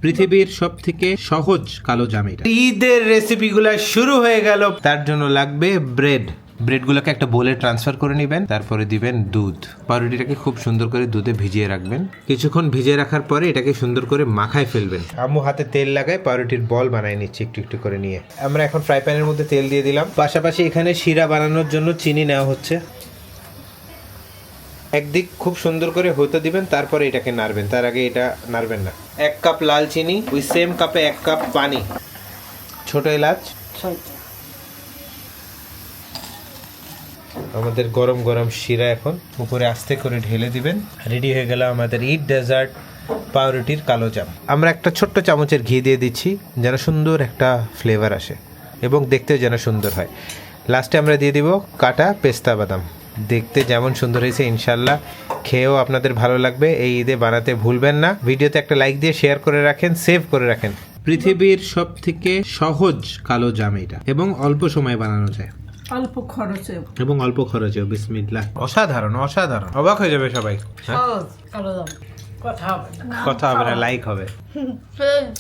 পৃথিবীর সবথেকে সহজ কালো জাম এটা। ঈদের রেসিপিগুলো শুরু হয়ে গেল। তার জন্য লাগবে ব্রেডগুলোকে একটা বোলে ট্রান্সফার করে নেবেন, তারপরে দিবেন দুধ। পাউরুটিটাকে খুব সুন্দর করে দুধে ভিজিয়ে রাখবেন। কিছুক্ষণ ভিজিয়ে রাখার পরে এটাকে সুন্দর করে মাখায় ফেলবেন। আম্মু হাতে তেল লাগায় পাউরুটির বল বানায় নিচ্ছে একটু একটু করে নিয়ে। আমরা এখন ফ্রাই প্যানের মধ্যে তেল দিয়ে দিলাম। পাশাপাশি এখানে শিরা বানানোর জন্য চিনি নেওয়া হচ্ছে। একদিক খুব সুন্দর করে হতে দিবেন, তারপরে এটাকে নাড়বেন। তার আগে এটা নাড়বেন না। 1 কাপ লাল চিনি, ওই সেম কাপে 1 কাপ পানি, ছোট এলাচ। আমাদের গরম গরম শিরা এখন উপরে আস্তে করে ঢেলে দিবেন। রেডি হয়ে গেল আমাদের ঈদ ডেজার্ট পাউরুটির কালো জাম। আমরা একটা ছোট্ট চামচের ঘি দিয়ে দিচ্ছি যেন সুন্দর একটা ফ্লেভার আসে এবং দেখতেও যেন সুন্দর হয়। লাস্টে আমরা দিয়ে দিব কাটা পেস্তা বাদাম। দেখতে যেমন সুন্দর হয়েছে, ইনশাল্লাহ খেয়েও আপনাদের ভালো লাগবে। এই ঈদে বানাতে ভুলবেন না। ভিডিওতে একটা লাইক দিয়ে শেয়ার করে রাখেন, সেভ করে রাখেন। পৃথিবীর সবথেকে সহজ কালো জাম এটা এবং অল্প সময় বানানো যায়, অল্প খরচে। বিসমিল্লাহ। অসাধারণ, অবাক হয়ে যাবে সবাই। কালো জাম কথা হবে না, লাইক হবে।